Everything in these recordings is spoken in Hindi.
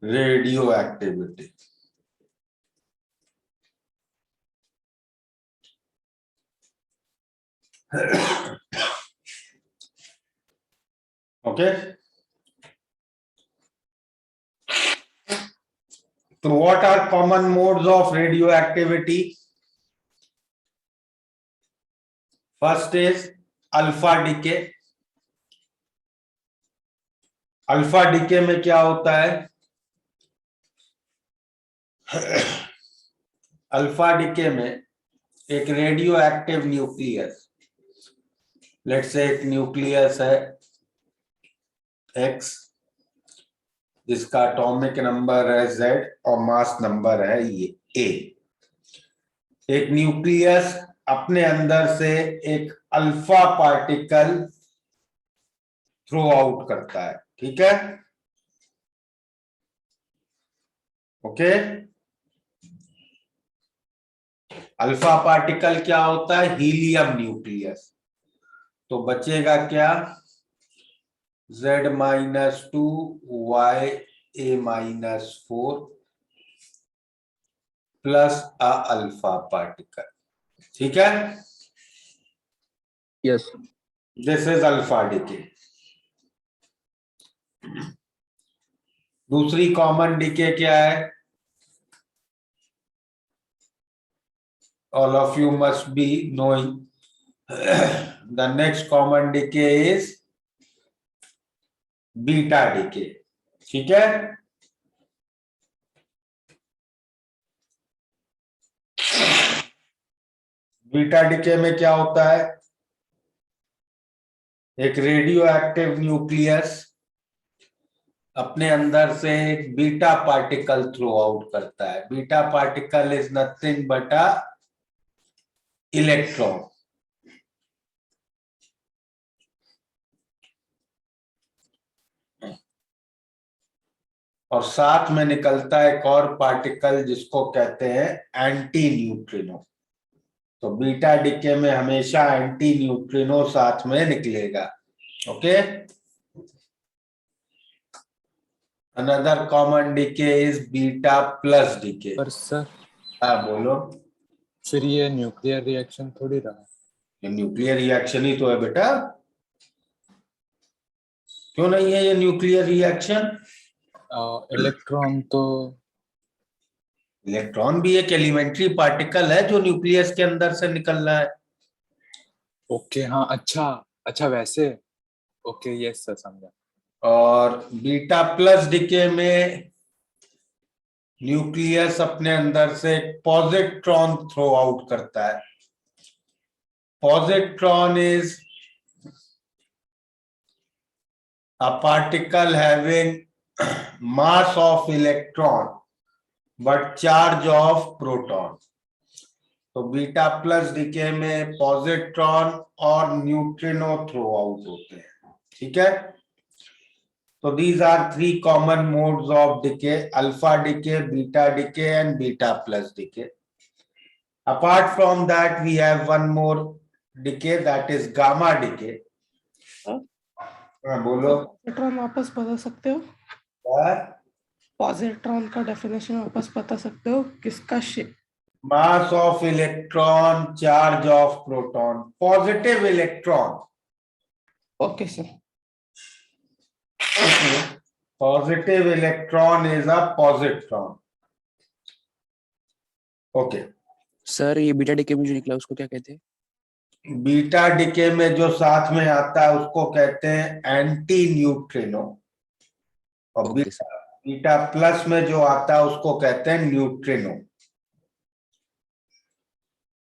Radio activity. Okay, so what are common modes of radioactivity? First is alpha decay. Alpha decay में क्या होता है? अल्फा डिके में एक radio active nucleus, let's say एक न्यूक्लियस है X, जिसका एटॉमिक नंबर है Z और मास नंबर है ये A। एक न्यूक्लियस अपने अंदर से एक अल्फा पार्टिकल थ्रो आउट करता है, ठीक है? ओके, अल्फा पार्टिकल क्या होता है? Helium nucleus. तो बचेगा क्या? Z-2 Ya-4 प्लस अ अल्फा पार्टिकल, ठीक है? Yes. This is alpha decay. दूसरी कॉमन डिके क्या है? All of you must be knowing the next common decay is beta decay, ठीक है? बीटा डिके में क्या होता है? एक रेडियो एक्टिव न्यूक्लियस अपने अंदर से एक बीटा पार्टिकल थ्रो आउट करता है। Beta particle is nothing but a electron. और साथ में निकलता है एक और पार्टिकल जिसको कहते हैं एंटी न्यूट्रिनो। तो बीटा डिके में हमेशा एंटी न्यूट्रिनो साथ में निकलेगा। Okay, another common decay is beta plus decay. पर सर, हाँ बोलो। फिर ये न्यूक्लियर रिएक्शन थोड़ी रहा। ये न्यूक्लियर रिएक्शन ही तो है बेटा, क्यों नहीं है ये न्यूक्लियर रिएक्शन? इलेक्ट्रॉन तो, इलेक्ट्रॉन भी एक एलिमेंट्री पार्टिकल है जो न्यूक्लियस के अंदर से निकल रहा है। ओके हाँ, अच्छा अच्छा, वैसे ओके, यस सर, समझा। और बीटा प्लस डिके में न्यूक्लियस अपने अंदर से पॉजिट्रॉन थ्रो आउट करता है। Positron is a particle having mass of electron but charge of proton. तो बीटा प्लस डिके में पॉजिट्रॉन और न्यूट्रिनो थ्रो आउट होते हैं, ठीक है? तो these are three common modes of decay: alpha decay, beta decay, and beta plus decay. Apart from that, we have one more decay, that is gamma decay. बोलो। पॉजिट्रॉन वापस बता सकते हो? पॉजिट्रॉन का डेफिनेशन वापस बता सकते हो? किसका mass of electron, charge of proton, positive electron. Okay sir. Positive electron is a positron. Okay. Sir ये बीटा डिके में जो निकला उसको क्या कहते हैं? बीटा डिके में जो साथ में आता है उसको कहते हैं एंटी न्यूट्रिनो, और बीटा प्लस में जो आता है उसको कहते हैं न्यूट्रिनो।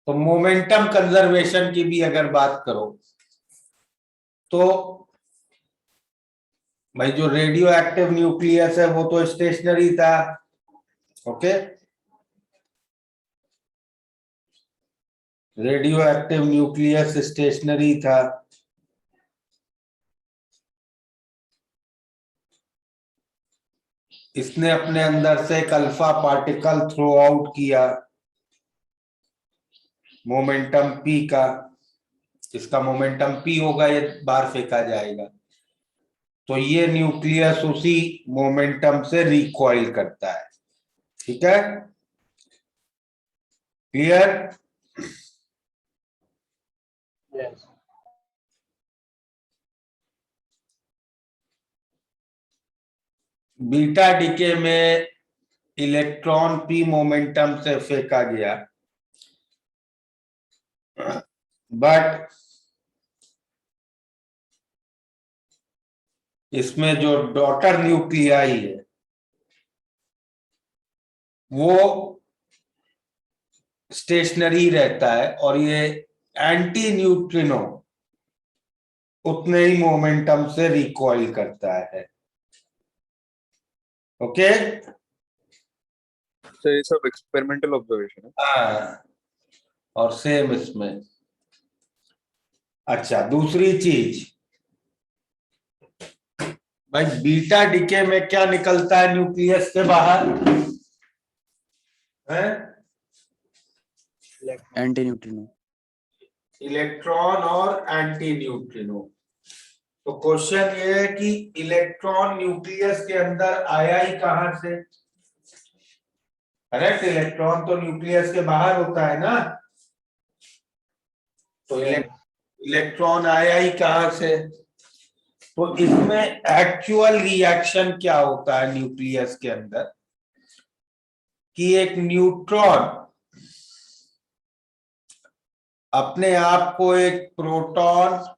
तो मोमेंटम कंजर्वेशन की भी अगर बात करो तो भाई जो रेडियो एक्टिव न्यूक्लियस है वो तो स्टेशनरी था। Okay, radioactive nucleus stationary था। इसने अपने अंदर से एक अल्फा पार्टिकल थ्रो आउट किया मोमेंटम p का, इसका मोमेंटम p होगा, ये बाहर फेंका जाएगा, तो ये न्यूक्लियस उसी मोमेंटम से रिकॉइल करता है। ठीक है, क्लियर? Yes. बीटा डीके में इलेक्ट्रॉन p मोमेंटम से फेंका गया, बट इसमें जो डॉटर न्यूक्लियाई है वो स्टेशनरी रहता है, और ये एंटी न्यूट्रिनो उतने ही मोमेंटम से रिकॉइल करता है। ओके, सर ये सब एक्सपेरिमेंटल ऑब्जर्वेशन है। हाँ, और सेम इसमें। अच्छा, दूसरी चीज भाई, बीटा डीके में क्या निकलता है न्यूक्लियस के बाहर है? Anti neutrino. इलेक्ट्रॉन और एंटी न्यूट्रिनो। तो क्वेश्चन ये है कि इलेक्ट्रॉन न्यूक्लियस के अंदर आया ही कहां से? करेक्ट, इलेक्ट्रॉन तो न्यूक्लियस के बाहर होता है ना, तो इलेक्ट्रॉन आया ही कहां से? तो इसमें एक्चुअल रिएक्शन क्या होता है न्यूक्लियस के अंदर, कि एक न्यूट्रॉन अपने आप को एक प्रोटॉन,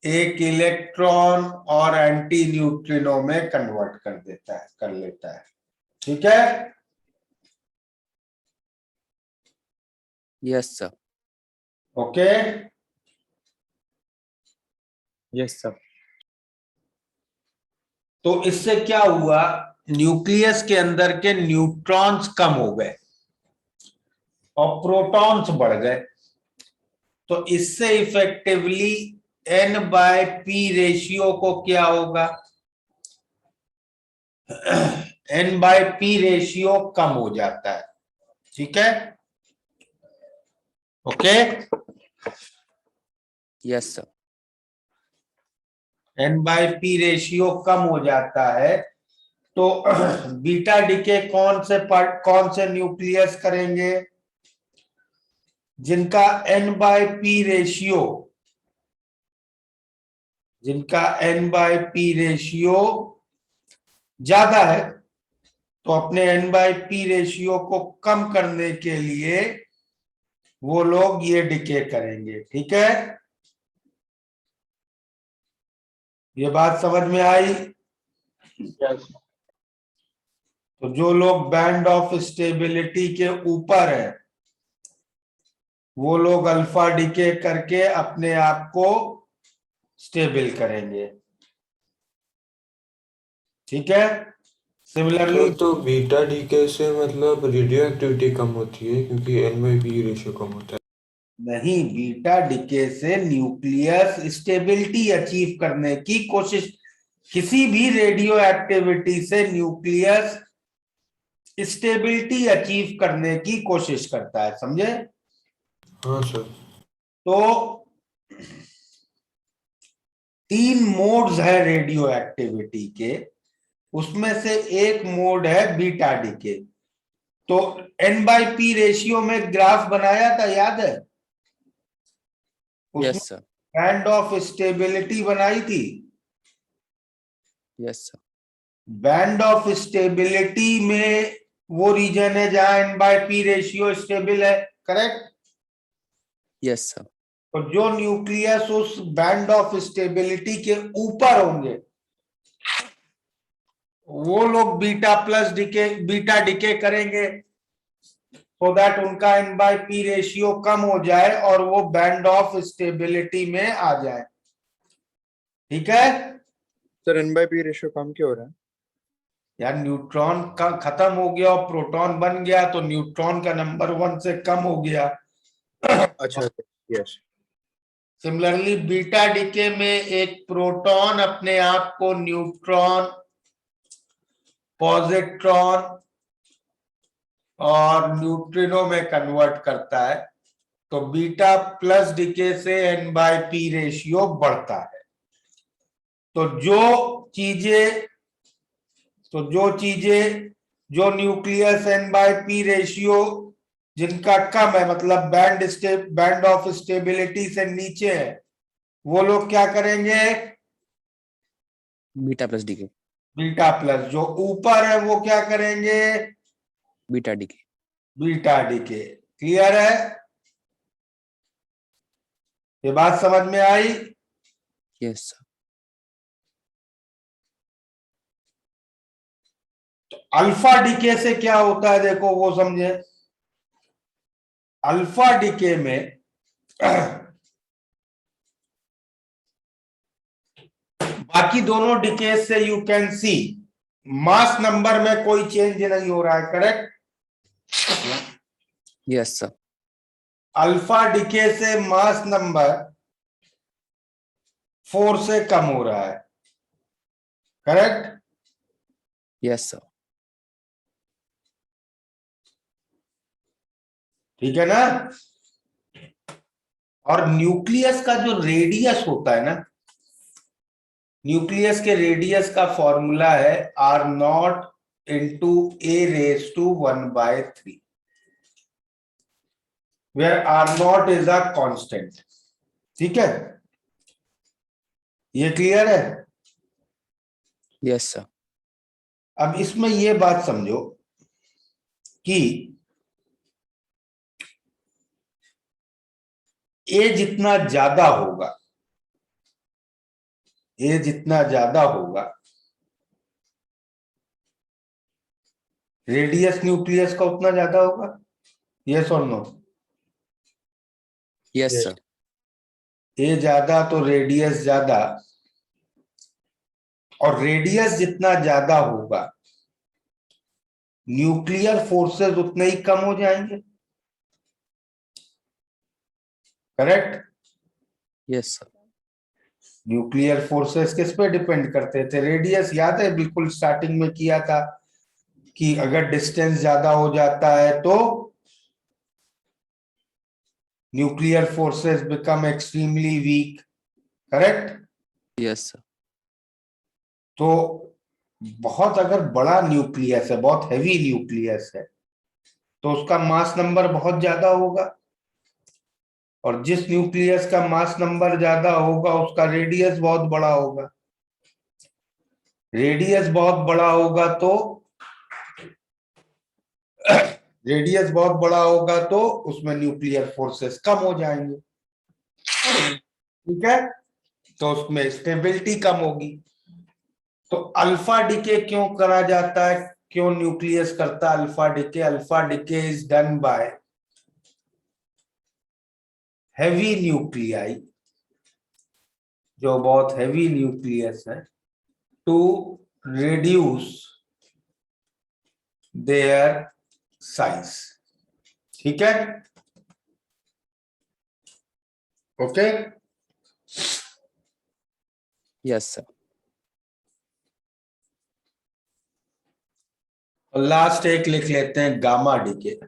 एक इलेक्ट्रॉन और एंटी न्यूट्रिनो में कन्वर्ट कर लेता है। ठीक है, yes sir. Okay. Yes sir. तो इससे क्या हुआ, न्यूक्लियस के अंदर के न्यूट्रॉन्स कम हो गए और प्रोटॉन्स बढ़ गए, तो इससे इफेक्टिवली N/P रेशियो को क्या होगा, N/P रेशियो कम हो जाता है। ठीक है, okay. Yes sir. N/P ratio कम हो जाता है, तो बीटा डीके कौन से न्यूक्लियस करेंगे, जिनका N/P रेशियो ज्यादा है, तो अपने N/P रेशियो को कम करने के लिए वो लोग ये डीके करेंगे। ठीक है, ये बात समझ में आई? Yes. तो जो लोग बैंड ऑफ स्टेबिलिटी के ऊपर है वो लोग अल्फा डीके करके अपने आप को स्टेबल करेंगे। ठीक है, सिमिलरली तो बीटा डीके से मतलब रेडियो एक्टिविटी कम होती है क्योंकि N/P रेशियो कम होता है। नहीं, बीटा डीके से न्यूक्लियस स्टेबिलिटी अचीव करने की कोशिश, किसी भी रेडियो एक्टिविटी से न्यूक्लियस स्टेबिलिटी अचीव करने की कोशिश करता है, समझे? हाँ सर। तो 3 मोड्स है रेडियो एक्टिविटी के, उसमें से एक मोड है बीटा डीके। तो N/P रेशियो में ग्राफ बनाया था, याद है? उसमें yes sir. Band of stability बनाई थी। Yes sir. Band of stability में वो रीजन है जहां N/P रेशियो स्टेबल है, करेक्ट? Yes sir. तो जो न्यूक्लियस उस बैंड ऑफ स्टेबिलिटी के ऊपर होंगे वो लोग बीटा डीके करेंगे, सो दैट उनका N/P रेशियो कम हो जाए और वो बैंड ऑफ स्टेबिलिटी में आ जाए। ठीक है सर N/P रेशियो कम क्यों हो रहा है? यार, न्यूट्रॉन का खत्म हो गया और प्रोटॉन बन गया, तो न्यूट्रॉन का नंबर 1 से कम हो गया। अच्छा, यस। सिमिलरली बीटा डीके में एक प्रोटॉन अपने आप को न्यूट्रॉन, पॉजिट्रॉन और न्यूट्रिनो में कन्वर्ट करता है, तो बीटा प्लस डिके से n/p रेशियो बढ़ता है। तो जो चीजें जो न्यूक्लियस n/p रेशियो जिनका कम है, मतलब बैंड ऑफ स्टेबिलिटी से नीचे है, वो लोग क्या करेंगे? Beta plus decay. Beta plus. जो ऊपर है वो क्या करेंगे? Beta decay. Beta decay. Clear है? ये बात समझ में आई? Yes sir. अल्फा डीके से क्या होता है देखो, वो समझे। अल्फा डीके में बाकी दोनों डीके से you can see mass number में कोई चेंज नहीं हो रहा है, correct? Yes sir. Alpha decay से मास नंबर 4 से कम हो रहा है, करेक्ट? Yes sir. ठीक है ना? और न्यूक्लियस का जो रेडियस होता है ना, न्यूक्लियस के रेडियस का फॉर्मूला है R0 into a⁻⁴ where R0 is a constant। ठीक है, ये क्लियर है? Yes sir. अब इसमें ये बात समझो कि ए जितना ज्यादा होगा, ए जितना ज्यादा होगा, रेडियस न्यूक्लियस का उतना ज्यादा होगा। यस और नो? Yes Yes. सर। ए ज्यादा तो रेडियस ज्यादा, और रेडियस जितना ज्यादा होगा न्यूक्लियर फोर्सेस उतने ही कम हो जाएंगे, correct? Yes sir. Nuclear forces किस पे डिपेंड करते थे? रेडियस। याद है बिल्कुल स्टार्टिंग में किया था कि अगर डिस्टेंस ज्यादा हो जाता है तो nuclear forces become extremely weak, correct? Yes sir. तो बहुत अगर बड़ा न्यूक्लियस है, बहुत हैवी न्यूक्लियस है, तो उसका मास नंबर बहुत ज्यादा होगा, और जिस न्यूक्लियस का मास नंबर ज्यादा होगा उसका रेडियस बहुत बड़ा होगा। रेडियस बहुत बड़ा होगा तो रेडियस बहुत बड़ा होगा तो उसमें न्यूक्लियर फोर्सेस कम हो जाएंगे, ठीक है? तो उसमें स्टेबिलिटी कम होगी। तो अल्फा डीके क्यों करा जाता है, क्यों न्यूक्लियस करता है alpha decay? Alpha decay is done by heavy nuclei, जो बहुत हैवी न्यूक्लियस है, टू रिड्यूस देयर साइज। ठीक है? ओके? Yes sir. और लास्ट एक लिख लेते हैं, गामा डीके।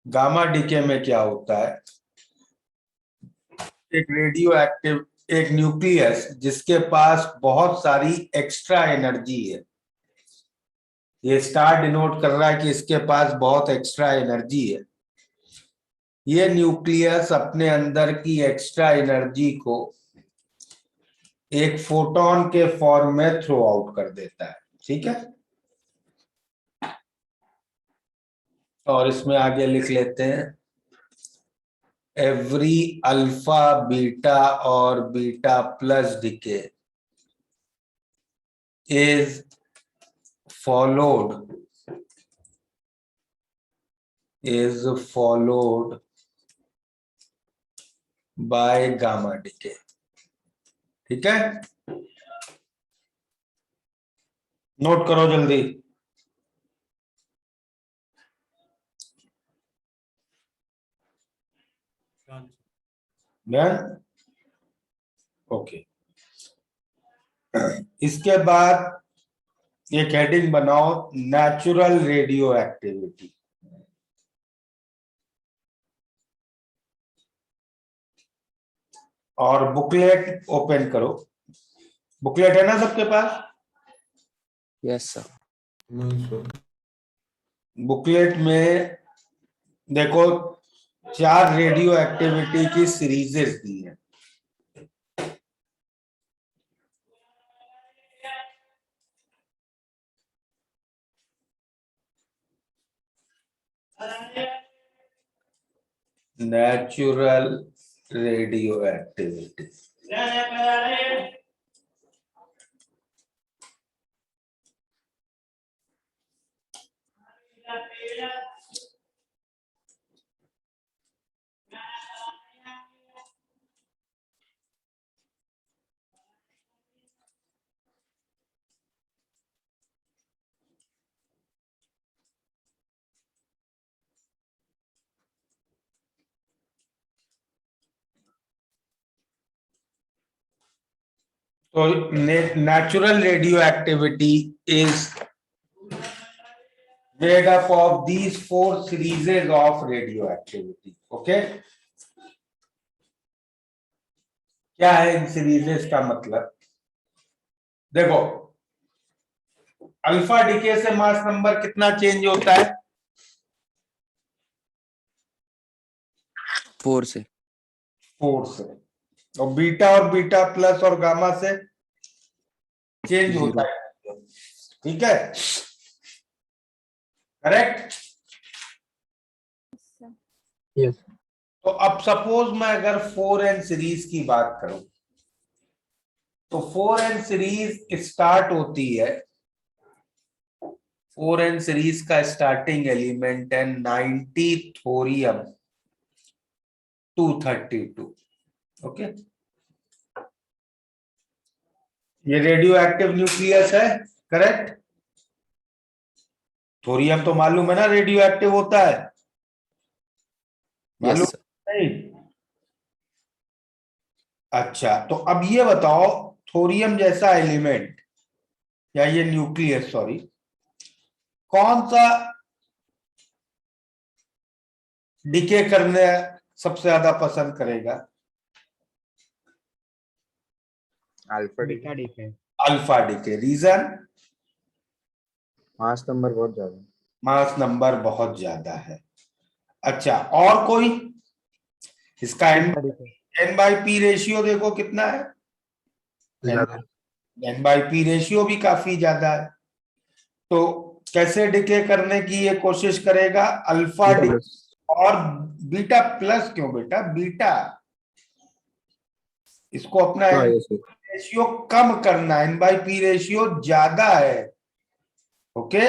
गामा डीके में क्या होता है? एक रेडियो एक्टिव, एक न्यूक्लियस जिसके पास बहुत सारी एक्स्ट्रा एनर्जी है, ये स्टार डिनोट कर रहा है कि इसके पास बहुत एक्स्ट्रा एनर्जी है। ये न्यूक्लियस अपने अंदर की एक्स्ट्रा एनर्जी को एक फोटोन के फॉर्म में थ्रो आउट कर देता है, ठीक है? और इसमें आगे लिख लेते हैं, एवरी अल्फा बीटा और beta plus decay is followed by gamma decay. ठीक है? नोट करो जल्दी। डन? ओके। इसके बाद एक हेडिंग बनाओ, नेचुरल रेडियो एक्टिविटी। और बुकलेट ओपन करो। बुकलेट है ना सबके पास? Yes, sir. नहीं सर। बुकलेट में देखो 4 रेडियो एक्टिविटी की सीरीजेस दी है। नेचुरल रेडियो एक्टिविटी, तो natural radioactivity is made up of these 4 series of radioactivity. Okay, क्या है इन सीरीजेस का मतलब? देखो अल्फा डीके से मास नंबर कितना चेंज होता है? 4 से 4 से। और बीटा प्लस और गामा से चेंज होता है। ठीक है, करेक्ट? Yes. तो अब सपोज मैं अगर 4n सीरीज की बात करूं तो 4n सीरीज स्टार्ट होती है, 4n सीरीज का स्टार्टिंग एलिमेंट है 90 थोरियम 232। ओके, ये रेडियो एक्टिव न्यूक्लियस है, करेक्ट? थोरियम तो मालूम है ना रेडियो एक्टिव होता है, Yes, मालूम sir. नहीं? अच्छा, तो अब ये बताओ थोरियम जैसा एलिमेंट या ये न्यूक्लियस, सॉरी, कौन सा डिके करने सबसे ज्यादा पसंद करेगा? अल्फा डी Beta decay. Alpha decay. Reason? Mass number बहुत ज्यादा मास नंबर बहुत ज्यादा है। अच्छा, और कोई? इसका Beta decay. N by P ratio देखो कितना है, ज्यादा एन बाई पी रेशियो भी काफी ज्यादा है। तो कैसे डिके करने की ये कोशिश करेगा? Alpha beta decay. प्लस और बीटा प्लस क्यों बेटा? बीटा, इसको अपना हाँ ये सर रेशियो कम करना है, एन बाई पी रेशियो ज्यादा है। Okay,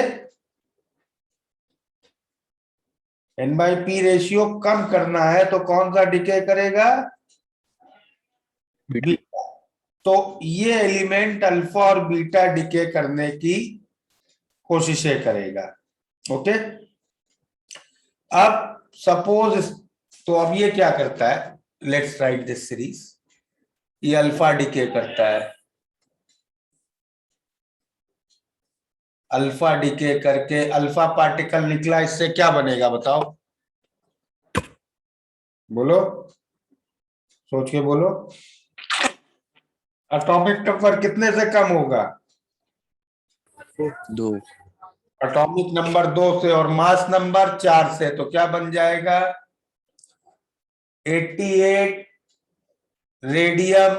N by P ratio कम करना है तो कौन सा डिके करेगा? बीटा। तो ये एलिमेंट अल्फा और बीटा डिके करने की कोशिशें करेगा। ओके, अब सपोज, तो अब ये क्या करता है? Let's write this series. ये अल्फा डिके करता है, अल्फा डिके करके अल्फा पार्टिकल निकला, इससे क्या बनेगा बताओ? बोलो, सोच के बोलो। एटॉमिक नंबर कितने से कम होगा? 2 एटॉमिक नंबर 2 से, और मास नंबर 4 से। तो क्या बन जाएगा? 88 रेडियम,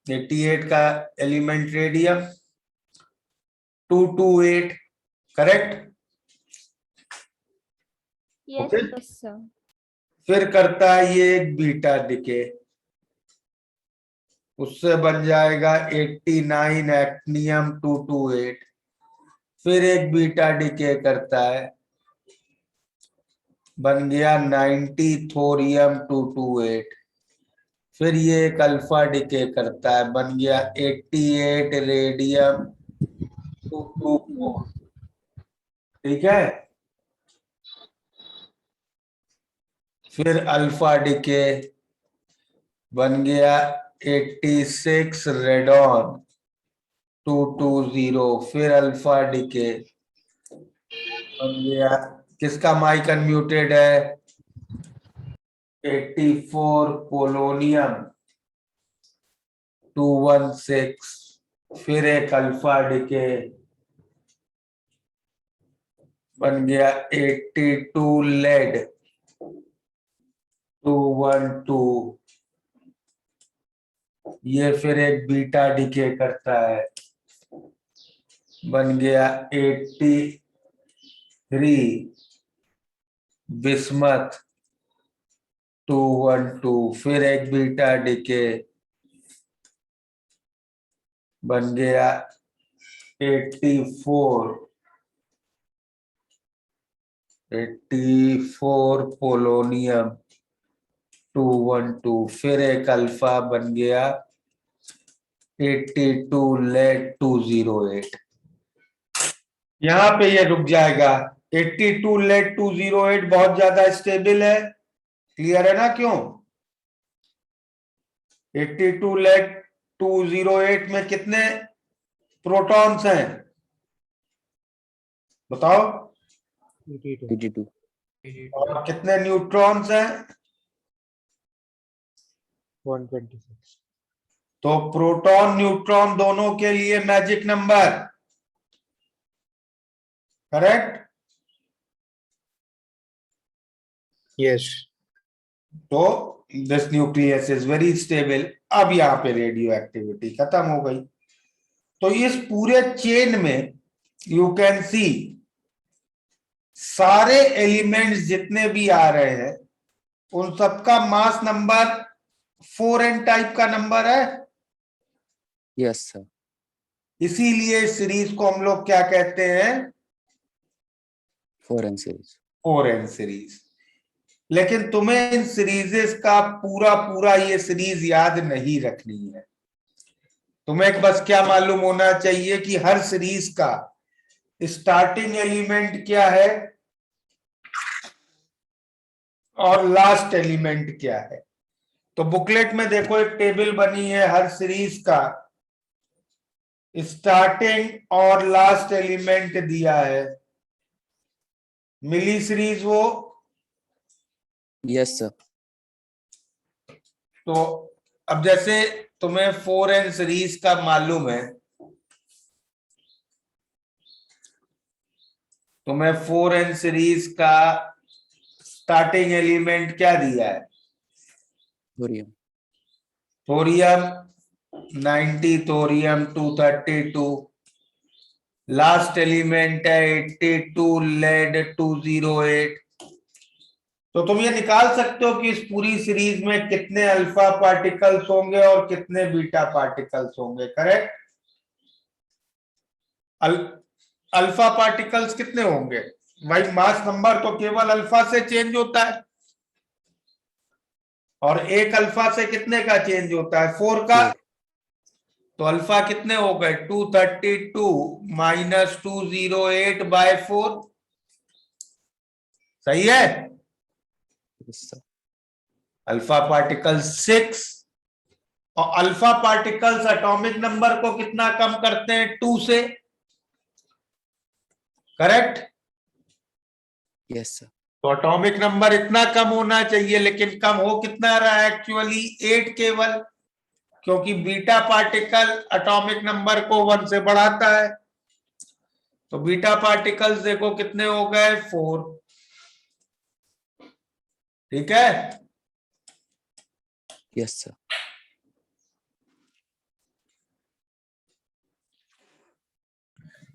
88 का element radium, 228, correct? Yes, Okay. yes, sir. फिर करता है ये एक बीटा डिके, उससे बन जाएगा 89 एक्टिनियम 228। फिर एक बीटा डिके करता है, बन गया 90 थोरियम 228। फिर ये एक अल्फा डिके करता है, बन गया 88 रेडियम 224। ठीक है, फिर अल्फा डिके बन गया 86 रेडॉन 220। फिर अल्फा डिके बन गया, किसका माइक अनम्यूटेड है? 84 पोलोनियम 216, फिर एक अल्फा डिके बन गया 82 लेड 212, ये फिर एक बीटा डिके करता है, बन गया 83 बिस्मथ 212, फिर एक बीटा डिके बन गया 84 पोलोनियम 212, फिर एक अल्फा बन गया 82 लेड 208। यहां पे ये रुक जाएगा। 82 लेड 208 बहुत ज्यादा स्टेबल है, क्लियर है ना? क्यों? 82 लेड 208 में कितने प्रोटॉन्स हैं बताओ? 82. और कितने न्यूट्रॉन्स हैं? 126. तो प्रोटॉन न्यूट्रॉन दोनों के लिए मैजिक नंबर, करेक्ट? Yes. तो this nucleus is very stable. अब यहाँ पे रेडियो एक्टिविटी खत्म हो गई। तो इस पूरे चेन में यू कैन सी सारे एलिमेंट्स जितने भी आ रहे हैं उन सबका मास नंबर 4n टाइप का नंबर है। Yes, sir. इसीलिए इस सीरीज को हम लोग क्या कहते हैं? 4n series. 4n series. लेकिन तुम्हें इन सीरीजेस का पूरा पूरा ये सीरीज याद नहीं रखनी है। तुम्हें बस क्या मालूम होना चाहिए कि हर सीरीज का स्टार्टिंग एलिमेंट क्या है और लास्ट एलिमेंट क्या है। तो बुकलेट में देखो एक टेबल बनी है हर सीरीज का स्टार्टिंग और लास्ट एलिमेंट दिया है। मिली सीरीज वो? Yes, sir. तो अब जैसे तुम्हें 4n सीरीज का मालूम है, तुम्हें 4n सीरीज का स्टार्टिंग एलिमेंट क्या दिया है? Thorium. Thorium 90, thorium 232, last element है 82 लेड 208। तो तुम ये निकाल सकते हो कि इस पूरी सीरीज में कितने अल्फा पार्टिकल्स होंगे और कितने बीटा पार्टिकल्स होंगे, करेक्ट? अल्फा पार्टिकल्स कितने होंगे भाई? मास नंबर तो केवल अल्फा से चेंज होता है, और एक अल्फा से कितने का चेंज होता है? 4 का। तो अल्फा कितने हो गए? 232 माइनस 208 बाय 4, सही है? Yes, sir. अल्फा पार्टिकल 6, और अल्फा पार्टिकल्स एटॉमिक नंबर को कितना कम करते हैं? 2 से, करेक्ट? Yes, sir. तो एटॉमिक नंबर इतना कम होना चाहिए, लेकिन कम हो कितना रहा है एक्चुअली? 8 केवल, क्योंकि बीटा पार्टिकल एटॉमिक नंबर को 1 से बढ़ाता है। तो बीटा पार्टिकल्स देखो कितने हो गए? 4, ठीक है? Yes, sir.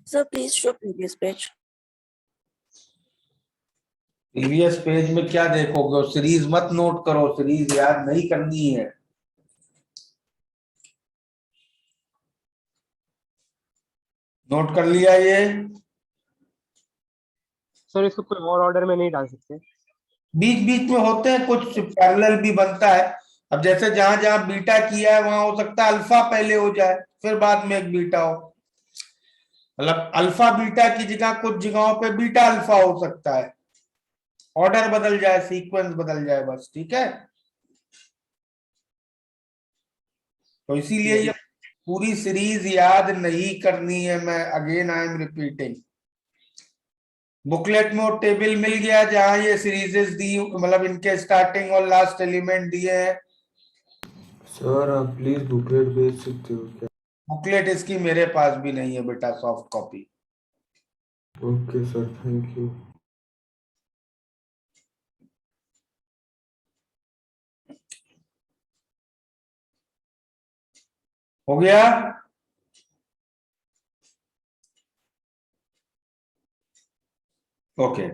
Sir, please show previous page. Previous page में क्या देखोगे? सीरीज मत नोट करो, सीरीज याद नहीं करनी है। नोट कर लिया ये? सर इसको कोई और ऑर्डर में नहीं डाल सकते? बीच बीच में होते हैं, कुछ पैरेलल भी बनता है। अब जैसे जहां जहां बीटा किया है वहां हो सकता है अल्फा पहले हो जाए फिर बाद में एक बीटा हो। मतलब अल्फा बीटा की जगह कुछ जगहों पे बीटा अल्फा हो सकता है, ऑर्डर बदल जाए, सीक्वेंस बदल जाए, बस, ठीक है? तो इसीलिए ये पूरी सीरीज याद नहीं करनी है। मैं again I am repeating, booklet में वो टेबल मिल गया जहां ये सीरीजेस दी, मतलब इनके स्टार्टिंग और लास्ट एलिमेंट दिए हैं। सर आप प्लीज बुकलेट भेज सकते हो क्या? बुकलेट इसकी मेरे पास भी नहीं है बेटा, soft copy. Okay sir, thank you. हो गया? ओके।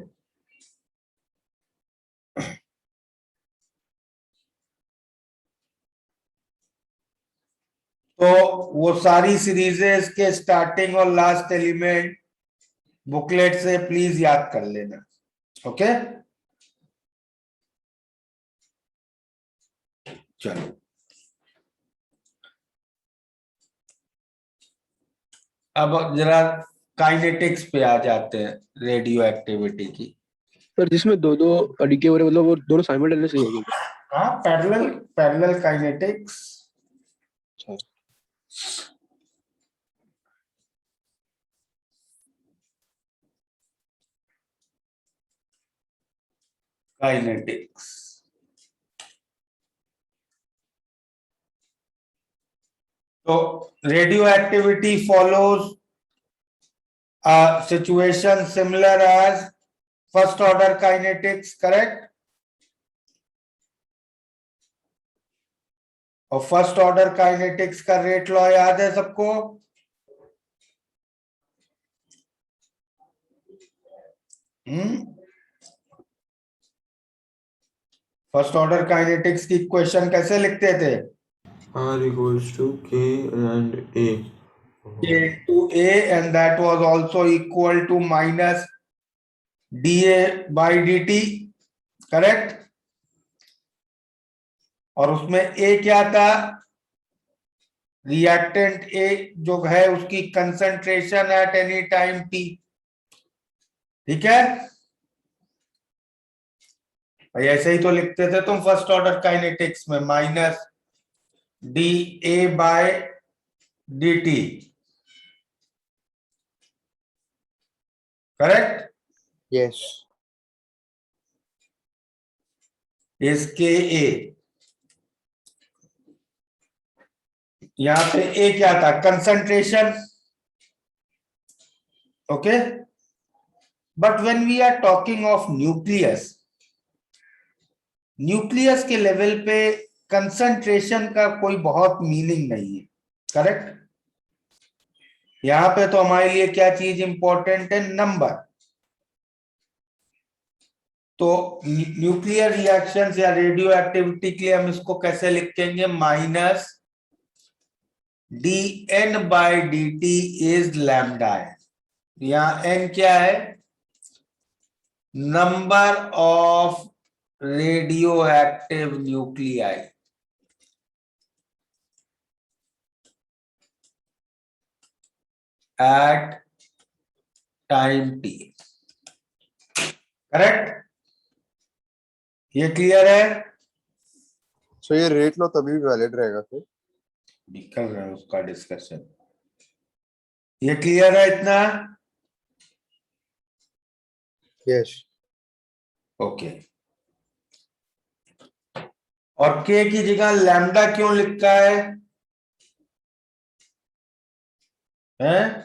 तो वो सारी सीरीजेस के स्टार्टिंग और लास्ट एलिमेंट बुकलेट से प्लीज याद कर लेना। ओके, चलो अब जरा काइनेटिक्स पे आ जाते हैं, रेडियो एक्टिविटी की। सर जिसमें दो दो अडिके हो रहे मतलब वो दोनों साइमल्टेनियसली होगी क्या? हाँ, पैरेलल पैरेलल काइनेटिक्स। अच्छा। काइनेटिक्स तो radio activity follows a situation similar as first order kinetics, correct? और फर्स्ट ऑर्डर काइनेटिक्स का रेट लॉ याद है सबको? फर्स्ट ऑर्डर काइनेटिक्स की इक्वेशन कैसे लिखते थे? R equals to K and A. K to A and that was also equal to minus dA by dt, correct? और उसमें A क्या था? रिएक्टेंट A जो है उसकी concentration at any time t, ठीक है? ऐसे ही तो लिखते थे तुम फर्स्ट ऑर्डर काइनेटिक्स में, minus D A by D T, correct? Yes. इसके ए, यहां पे ए क्या था? Concentration, okay? But when we are talking of nucleus, nucleus के लेवल पे कंसंट्रेशन का कोई बहुत मीनिंग नहीं है, करेक्ट? यहां पे तो हमारे लिए क्या चीज इंपॉर्टेंट है? नंबर। तो न्यूक्लियर रिएक्शंस या रेडियो एक्टिविटी के लिए हम इसको कैसे लिखेंगे? Minus D N by D T is lambda है। यहां एन क्या है? Number of radioactive nuclei, at time T, correct? ये क्लियर है? सो ये रेट लो तभी वैलिड रहेगा फिर? निकल रहा है उसका डिस्कशन। ये क्लियर है इतना? यस। ओके। और के की जगह लैम्डा क्यों लिखा है? हैं?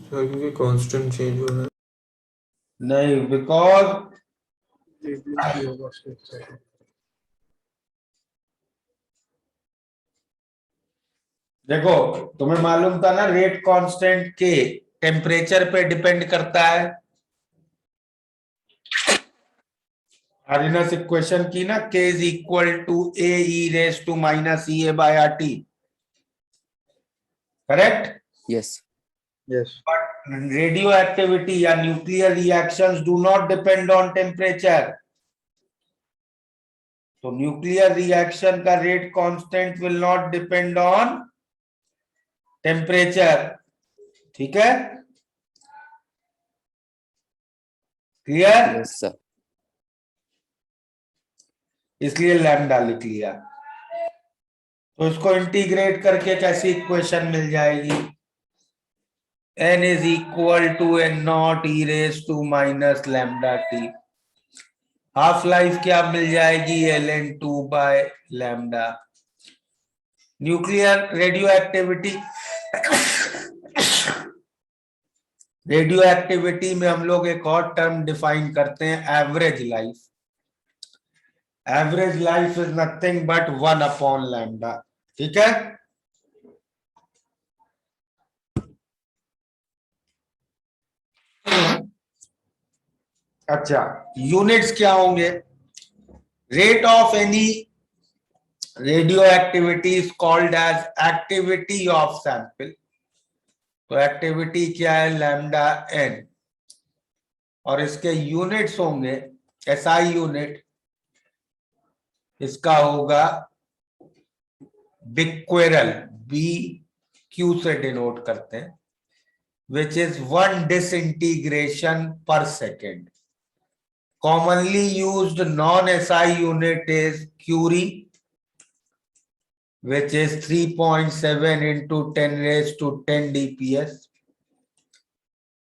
सर क्योंकि कांस्टेंट चेंज हो रहा है। नहीं, बिकॉज देखो, तुम्हें मालूम था ना रेट कांस्टेंट के टेम्परेचर पे डिपेंड करता है। आर्डिनस इक्वेशन की ना, K is equal to A e raise to minus E A by R T, correct? Yes. Yes. Radioactivity या nuclear reactions do not depend on temperature. तो न्यूक्लियर रिएक्शन का rate constant will not depend on temperature, ठीक है? क्लियर? Yes, sir. इसलिए लैम्डा लिख लिया। तो इसको इंटीग्रेट करके कैसी इक्वेशन मिल जाएगी? n is equal to N naught e raise to minus lambda T. Half life क्या मिल जाएगी, ln2/लैम्डा। Nuclear radioactivity, radioactivity में हम लोग एक और टर्म डिफाइन करते हैं, average life. Average life is nothing but 1/लैम्डा। ठीक है, अच्छा यूनिट्स क्या होंगे, rate of any radioactivity is called as activity of sample. तो एक्टिविटी क्या है, लैम्डा एन, और इसके यूनिट्स होंगे एसआई यूनिट, इसका होगा बिक्वेरल, बी क्यू से डिनोट करते हैं, which is 1 disintegration per second. Commonly used non-SI unit is Curie, which is 3.7 into 10 raised to 10 dps,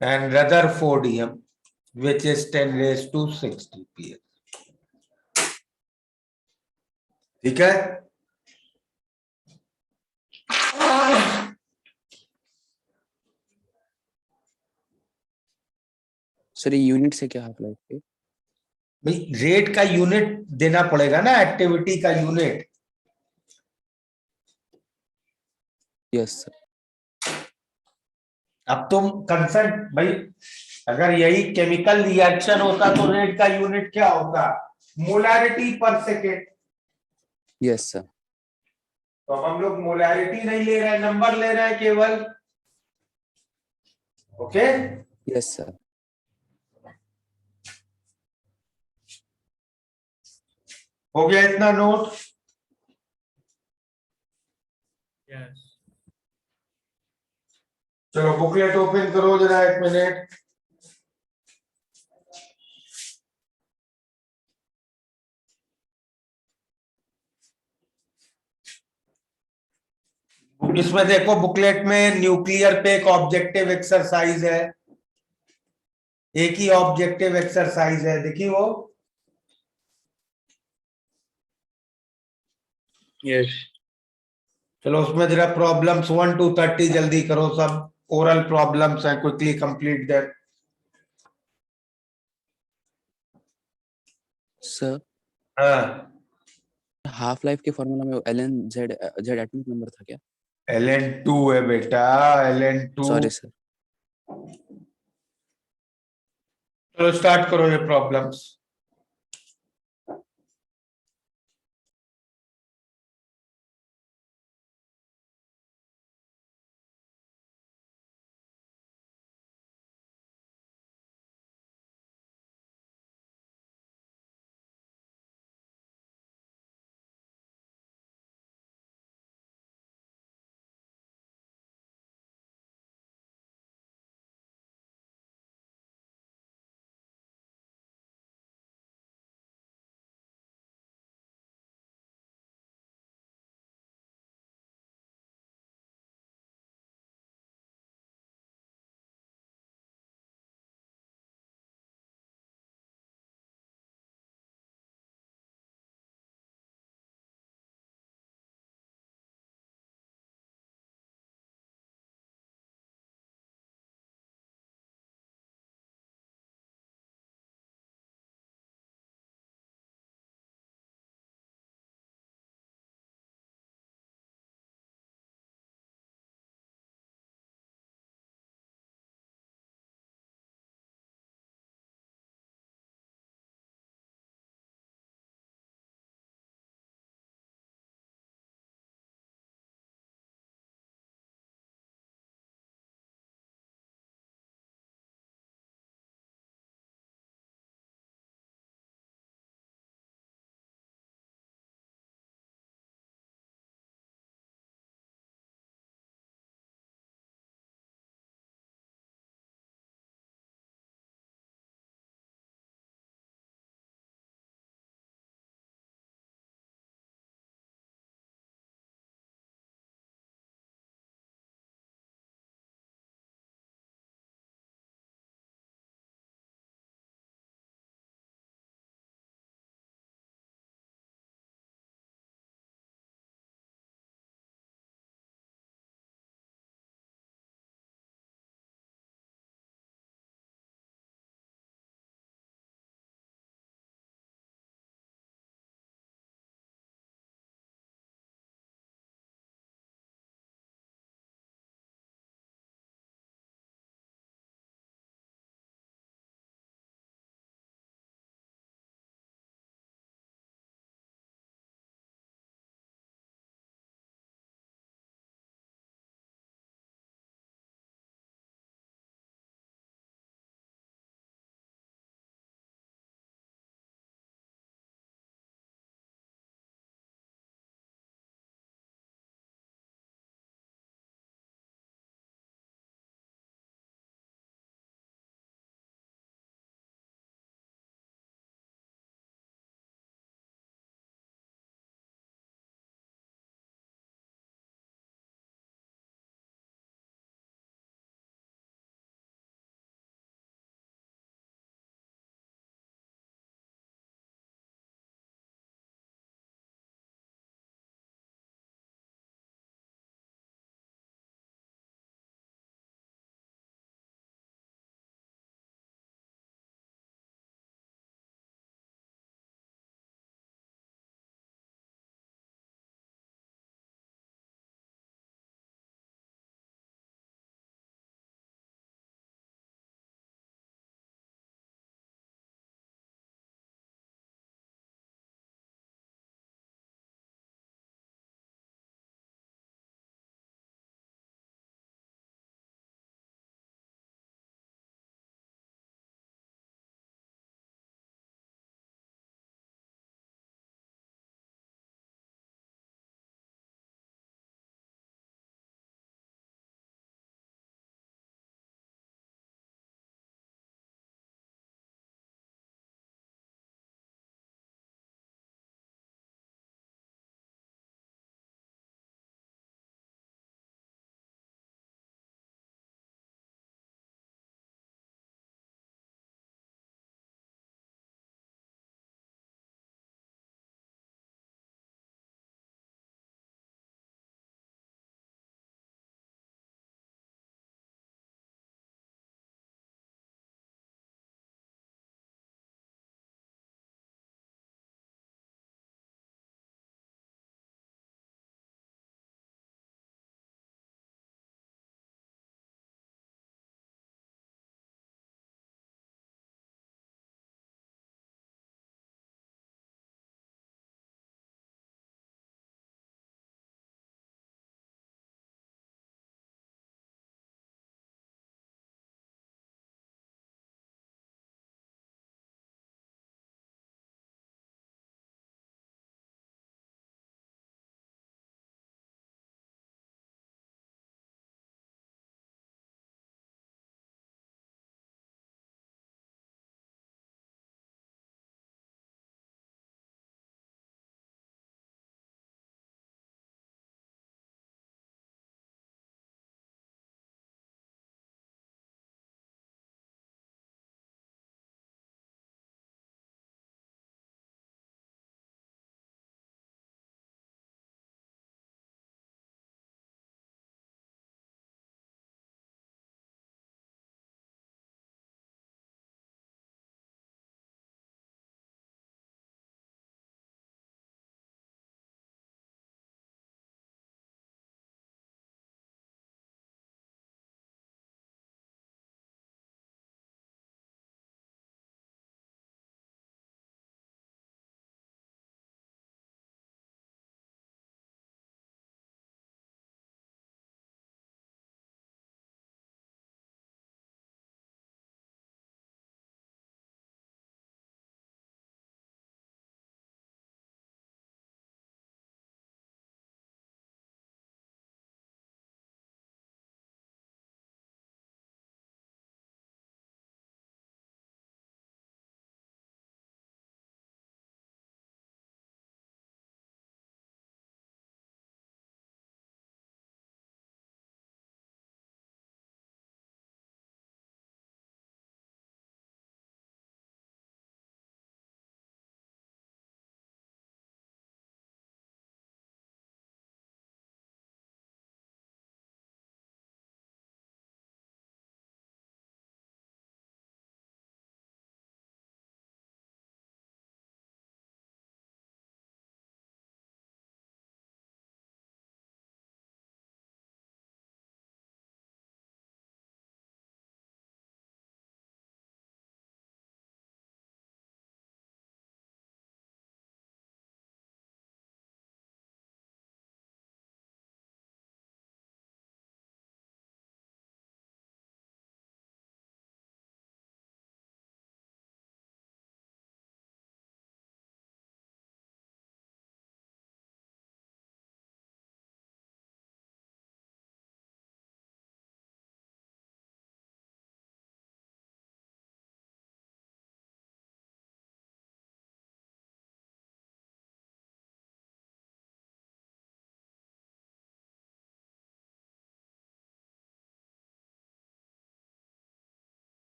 and Rutherfordium, which is 10 raised to 6 dps. ठीक है, सर ये यूनिट से क्या हाफ लाइफ के? भाई रेट का यूनिट देना पड़ेगा ना, एक्टिविटी का यूनिट। Yes sir. अब तुम कंसर्न भाई, अगर यही केमिकल रिएक्शन होता तो रेट का यूनिट क्या होता, मोलारिटी पर सेकेंड। Yes sir. तो अब हम लोग मोलारिटी नहीं ले रहे हैं, नंबर ले रहे हैं केवल। Okay, yes sir. हो गया इतना नोट। चलो बुकलेट ओपन करो जरा, 1 मिनट। इसमें देखो बुकलेट में न्यूक्लियर पे एक ऑब्जेक्टिव एक्सरसाइज है, एक ही ऑब्जेक्टिव एक्सरसाइज है, देखिए वो। यस चलो उसमें जरा प्रॉब्लम्स 1 to 30 जल्दी करो, सब ओरल प्रॉब्लम्स हैं, क्विकली कंप्लीट दैट। सर हाँ, हाफ लाइफ के फॉर्मूला में ln z z atomic number था क्या? ln2 है बेटा, ln2। Sorry sir. चलो स्टार्ट करो ये प्रॉब्लम्स।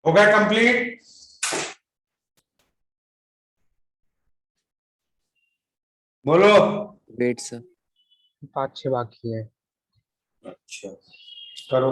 हो गया कंप्लीट? बोलो। वेट सर, 5-6 बाकी है। अच्छा, करो।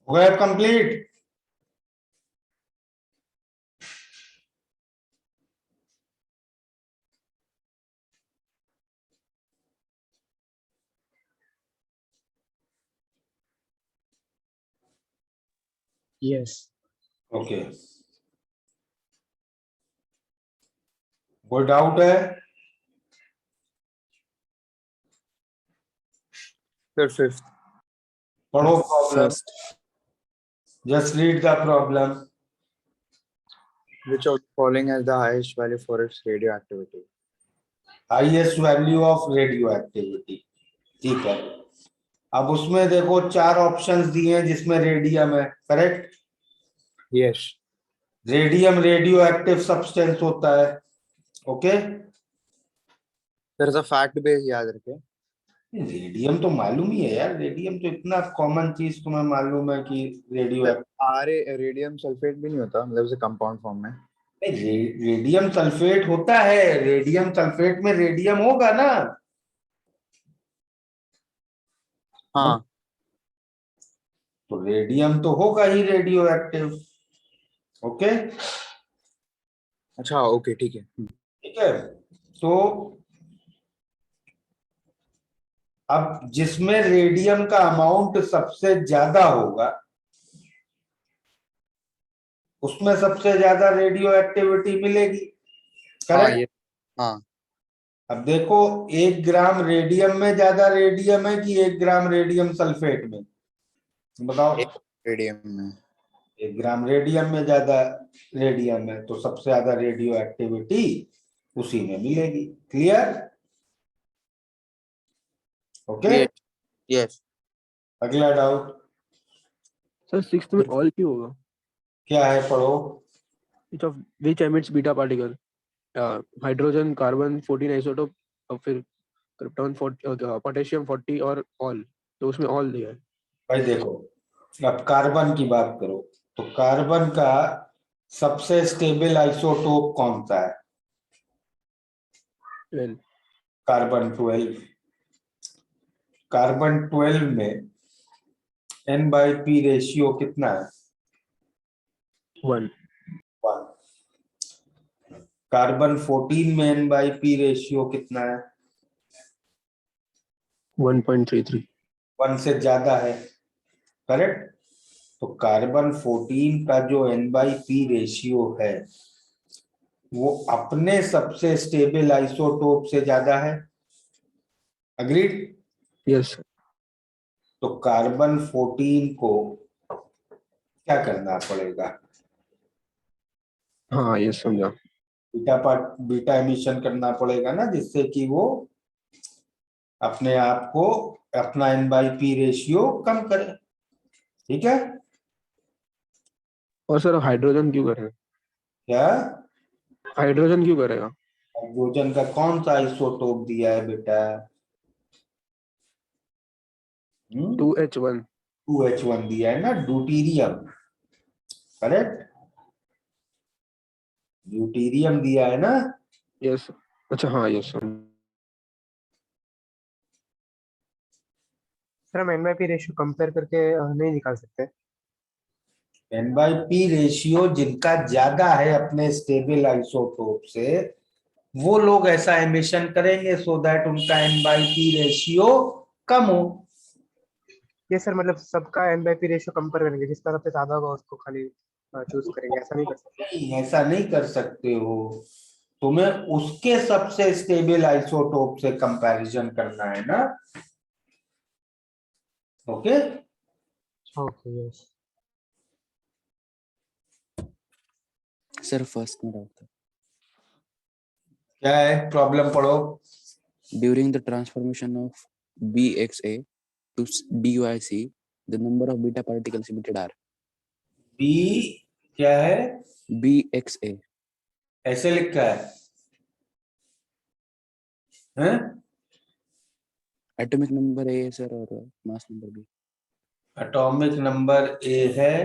हो गया कंप्लीट? यस ओके, कोई डाउट है? सर फिफ्थ पढ़ो problem, first just read the problem. which of the following has the highest value for its radioactivity? Highest value of radio activity, ठीक है। अब उसमें देखो 4 ऑप्शंस दिए हैं जिसमें रेडियम है, correct? Yes. Radium radio active substance होता है, okay. There is a fact base याद रखें। रेडियम तो मालूम ही है यार, रेडियम तो इतना कॉमन चीज तुम्हें मालूम है कि रेडियो रेडियम सल्फेट भी नहीं होता, मतलब उसे कंपाउंड फॉर्म में। रेडियम सल्फेट होता है, रेडियम सल्फेट में रेडियम होगा ना। हाँ तो रेडियम तो होगा ही रेडियो एक्टिव, ओके। अच्छा ओके ठीक है। ठीक है, तो अब जिसमें रेडियम का अमाउंट सबसे ज्यादा होगा उसमें सबसे ज्यादा रेडियो एक्टिविटी मिलेगी, हाँ करेक्ट? ये हाँ अब देखो 1 ग्राम रेडियम में ज्यादा रेडियम है कि 1 ग्राम रेडियम सल्फेट में, बताओ। रेडियम में 1 ग्राम रेडियम में ज्यादा रेडियम है तो सबसे ज्यादा रेडियो एक्टिविटी उसी में मिलेगी। क्लियर? Okay, yes. अगला डाउट सर सिक्स्थ में ऑल क्यों होगा? क्या है, पढ़ो। Which emits beta particle? Hydrogen, carbon 14 isotope और फिर क्रिप्टॉन 40, पोटेशियम 40 और ऑल, तो उसमें ऑल दिया है। भाई देखो, अब कार्बन की बात करो तो कार्बन का सबसे स्टेबल आइसोटोप कौन सा है? 12। कार्बन 12। कार्बन 12 में N/P रेशियो कितना है? 1। 1। कार्बन 14 में N/P रेशियो कितना है? 1.33। 1 से ज्यादा है, करेक्ट? तो कार्बन 14 का जो N/P रेशियो है वो अपने सबसे स्टेबल आइसोटोप से ज्यादा है, अग्रीड? यस। तो कार्बन 14 को क्या करना पड़ेगा? हाँ ये समझा। बीटा एमिशन करना पड़ेगा ना, जिससे कि वो अपने आप को अपना N/P रेशियो कम करे, ठीक है? और सर हाइड्रोजन क्यों करेगा? क्या हाइड्रोजन क्यों करेगा? हाइड्रोजन का कौन सा आइसोटोप दिया है बेटा? 2H1। 2H1 दिया है ना, ड्यूटीरियम, करेक्ट? ड्यूटीरियम दिया है ना। यस। अच्छा हाँ यस। सर हम एन रेशियो कंपेयर करके नहीं निकाल सकते? N/P रेशियो जिनका ज्यादा है अपने स्टेबल आइसोटोप से वो लोग ऐसा एमिशन करेंगे सो दैट उनका N/P रेशियो कम हो। ये सर मतलब सबका एन रेशियो कंपेयर करेंगे, जिसका सबसे ज्यादा होगा उसको खाली चूज करेंगे, ऐसा नहीं कर सकते? नहीं, ऐसा नहीं कर सकते हो, तुम्हें उसके सबसे स्टेबल आइसोटोप से कंपैरिजन करना है ना, okay? Okay yes. Sir first में डाउट था। क्या है प्रॉब्लम, पढ़ो। During the transformation of BXA to BYC, the number of beta particles emitted are B क्या है? BXA. ऐसे लिखा है? Atomic number A है सर और mass number B. Atomic number A है,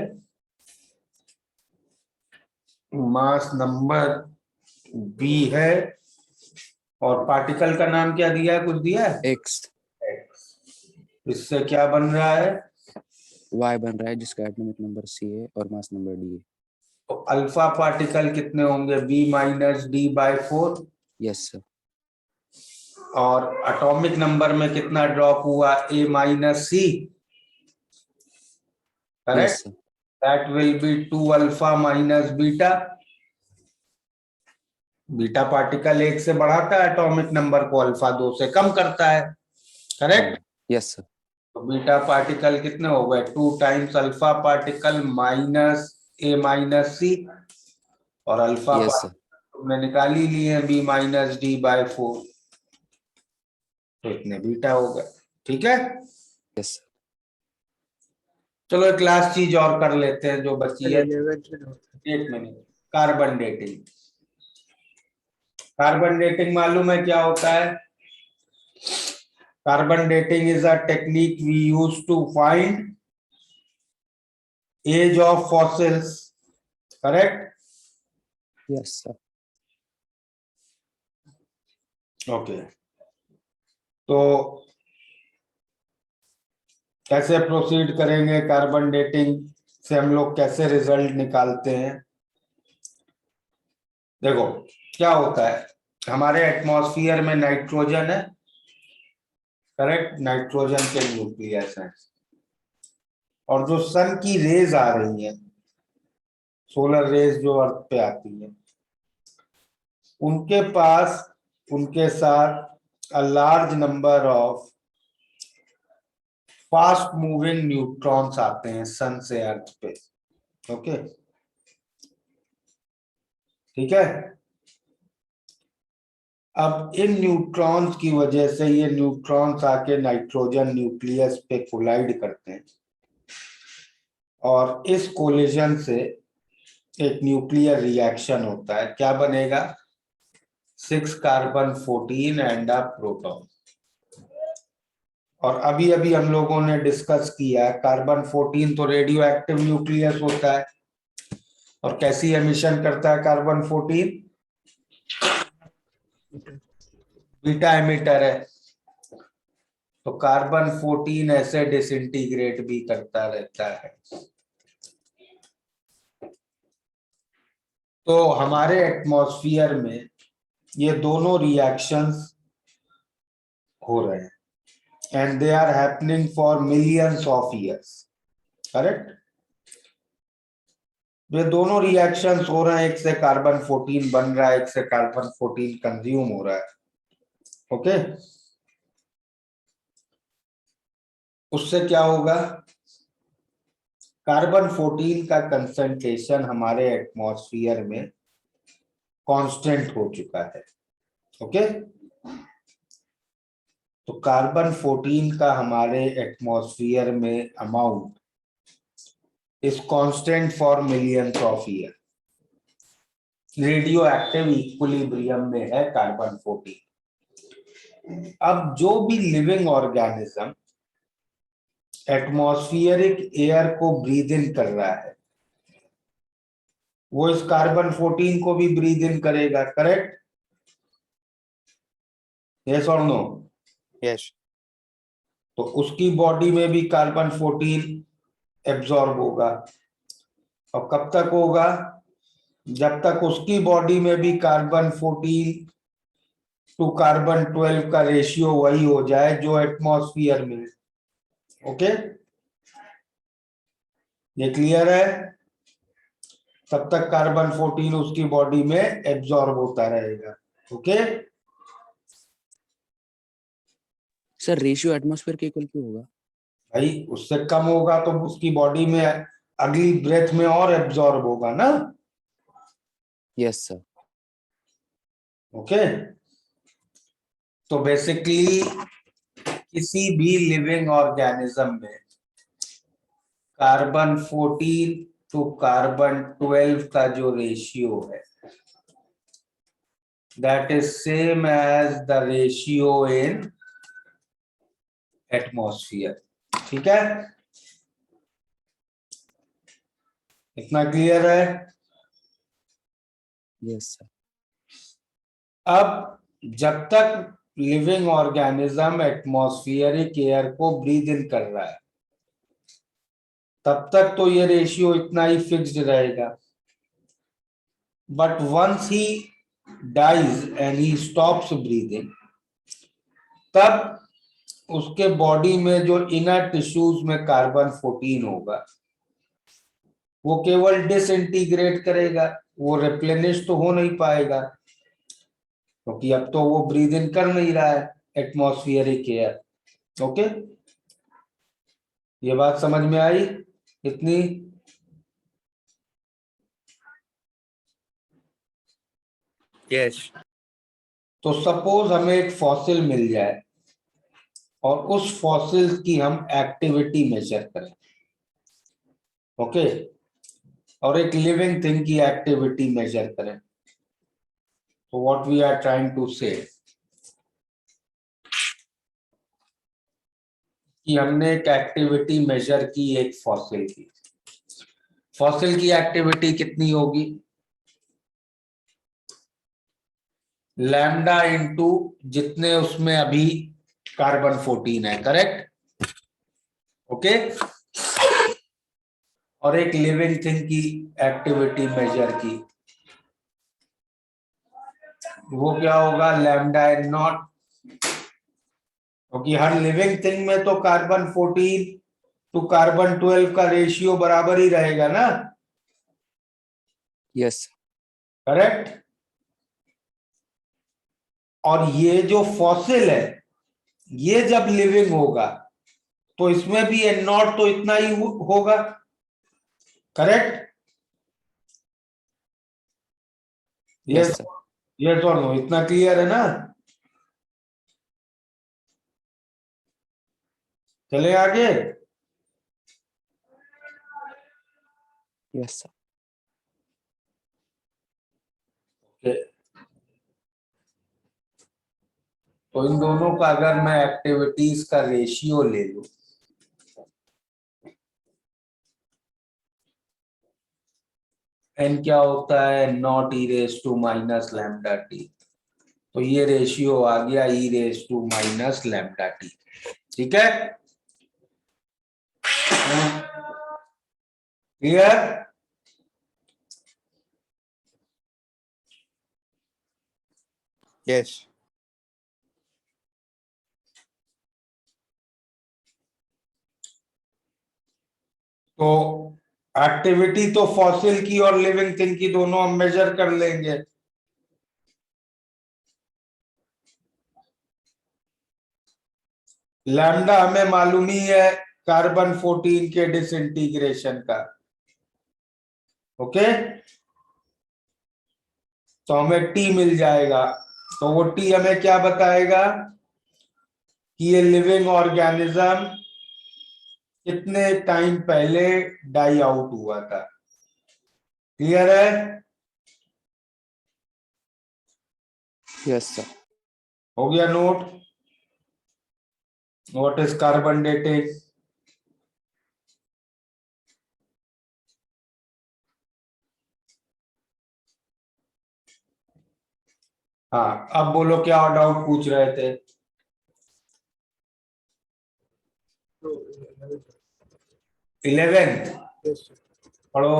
मास नंबर बी है, और पार्टिकल का नाम क्या दिया है? कुछ दिया है? X. इससे क्या बन रहा है? Y बन रहा है जिसका एटॉमिक नंबर C है और मास नंबर D है। तो अल्फा पार्टिकल कितने होंगे? B-D/4। Yes sir. और एटॉमिक नंबर में कितना ड्रॉप हुआ? A-C। Yes correct. Sir. That will be 2 alpha minus beta. Beta particle 1 से बढ़ाता है एटॉमिक नंबर को, अल्फा 2 से कम करता है। करेक्ट। Yes sir. तो बीटा पार्टिकल कितने हो गए? 2 times alpha particle minus A-C। और अल्फा यस सर। पार्टिकल तुमने निकाल ही लिए B-D/4। तो इतने बीटा हो गए। ठीक है। Yes sir. चलो एक लास्ट चीज और कर लेते हैं जो बची है। 11 एक मिनट। Carbon dating. कार्बन डेटिंग मालूम है क्या होता है? Carbon dating is a technique we use to find age of fossils. Correct. Yes sir. Okay. तो कैसे प्रोसीड करेंगे? कार्बन डेटिंग से हम लोग कैसे रिजल्ट निकालते हैं? देखो क्या होता है, हमारे एटमॉस्फेयर में नाइट्रोजन है। करेक्ट। नाइट्रोजन के न्यूक्लियस है। और जो सन की रेज आ रही है, सोलर रेज जो अर्थ पे आती है, उनके पास उनके साथ a large number of fast moving neutrons आते हैं सन से अर्थ पे। ओके। ठीक है। अब इन न्यूट्रॉन्स की वजह से ये न्यूट्रॉन्स आके नाइट्रोजन न्यूक्लियस पे कोलाइड करते हैं और इस कोलिजन से एक न्यूक्लियर रिएक्शन होता है। क्या बनेगा? 6 कार्बन 14 एंड अ प्रोटॉन। और अभी अभी हम लोगों ने डिस्कस किया, कार्बन 14 तो रेडियो एक्टिव न्यूक्लियस होता है। और कैसी एमिशन करता है कार्बन 14? बीटा एमिटर है। तो कार्बन 14 ऐसे डिसइंटीग्रेट भी करता रहता है। तो हमारे एटमॉस्फेयर में ये दोनों रिएक्शंस हो रहे हैं and they are happening for millions of years. Correct. ये दोनों रिएक्शंस हो रहे हैं, एक से कार्बन 14 बन रहा है, एक से कार्बन 14 कंज्यूम हो रहा है। ओके। उससे क्या होगा? कार्बन 14 का कंसंट्रेशन हमारे एटमॉस्फेयर में कांस्टेंट हो चुका है। ओके। तो कार्बन 14 का हमारे एटमॉस्फेयर में amount is constant for millions of year. Radio active equilibrium में है कार्बन 14। अब जो भी लिविंग ऑर्गेनिज्म एटमॉस्फेरिक एयर को ब्रीद इन कर रहा है, वो इस कार्बन 14 को भी ब्रीद इन करेगा। करेक्ट। यस और नो? यस। तो उसकी बॉडी में भी कार्बन 14 एब्जॉर्ब होगा। और कब तक होगा? जब तक उसकी बॉडी में भी कार्बन 14 टू कार्बन 12 का रेशियो वही हो जाए जो एटमॉस्फेयर में। ओके। ये क्लियर है? तब तक कार्बन 14 उसकी बॉडी में एब्जॉर्ब होता रहेगा। ओके। सर रेशियो एटमॉस्फेयर के इक्वल क्यों होगा? भाई उससे कम होगा तो उसकी बॉडी में अगली ब्रेथ में और एब्जॉर्ब होगा ना। Yes sir. ओके। तो बेसिकली किसी भी लिविंग ऑर्गेनिज्म में कार्बन 14 टू कार्बन 12 का जो रेशियो है, that is same as the ratio in atmosphere. ठीक है। इतना क्लियर है? Yes sir. अब जब तक लिविंग ऑर्गेनिज्म एटमॉस्फेरिक एयर को ब्रीद इन कर रहा है, तब तक तो ये रेशियो इतना ही फिक्स्ड रहेगा, but once he dies and he stops breathing, तब उसके बॉडी में जो इनर टिश्यूज में कार्बन 14 होगा वो केवल डिसइंटीग्रेट करेगा, वो रिप्लेनिश तो हो नहीं पाएगा, क्योंकि अब तो वो ब्रीद इन कर नहीं रहा है एटमॉस्फेरिक एयर। ओके, ये बात समझ में आई इतनी? यस। तो सपोज हमें एक फॉसिल मिल जाए और उस फॉसिल की हम एक्टिविटी मेजर करें, ओके, और एक लिविंग थिंग की एक्टिविटी मेजर करें, तो what we are trying to say कि हमने एक एक्टिविटी मेजर की एक फॉसिल की। फॉसिल की एक्टिविटी कितनी होगी? लैम्डा इंटू जितने उसमें अभी कार्बन 14 है, करेक्ट? ओके, और एक लिविंग थिंग की एक्टिविटी मेजर की, वो क्या होगा? लैम्डा एन नॉट, क्योंकि हर लिविंग थिंग में तो कार्बन 14 टू कार्बन 12 का रेशियो बराबर ही रहेगा ना, Yes. करेक्ट? और ये जो फॉसिल है ये जब लिविंग होगा तो इसमें भी एन नॉट तो इतना ही होगा, correct? Yes, yes, sir. Yes और नो, इतना क्लियर है ना? चले आगे। Yes, sir. तो इन दोनों का अगर मैं एक्टिविटीज का रेशियो ले लूं, एन क्या होता है? Naught e raise to minus lambda T, तो ये रेशियो आ गया e raise to minus lambda T. ठीक है, क्लियर? यस। तो एक्टिविटी तो फॉसिल की और लिविंग थिंग की दोनों हम मेजर कर लेंगे। लैम्डा हमें मालूम ही है कार्बन 14 के डिसइंटीग्रेशन का, ओके, तो हमें टी मिल जाएगा। तो वो टी हमें क्या बताएगा कि ये लिविंग ऑर्गेनिज्म कितने टाइम पहले डाई आउट हुआ था। क्लियर है? Yes, sir. हो गया note? What is carbon dating? हाँ, अब बोलो क्या डाउट पूछ रहे थे? तो 11th yes, sir. पढ़ो।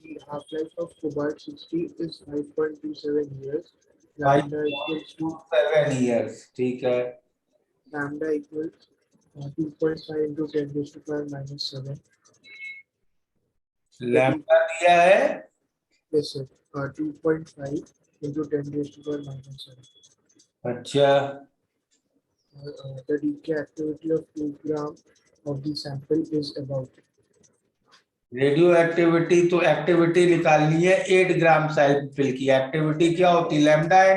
The half-life of cobalt 60 is 5.27 years. Lambda equals to 7 years, ठीक है। lambda equals 2.5 into 10 raised to power minus 7. Lambda दिया है Yes, sir. 2.5 into 10 raised to power minus 7. अच्छा, The decay activity of 2 gram of the sample is about. Radio activity तो एक्टिविटी निकालनी है 8 ग्राम सैंपल की। एक्टिविटी क्या होती? लैम्डा है,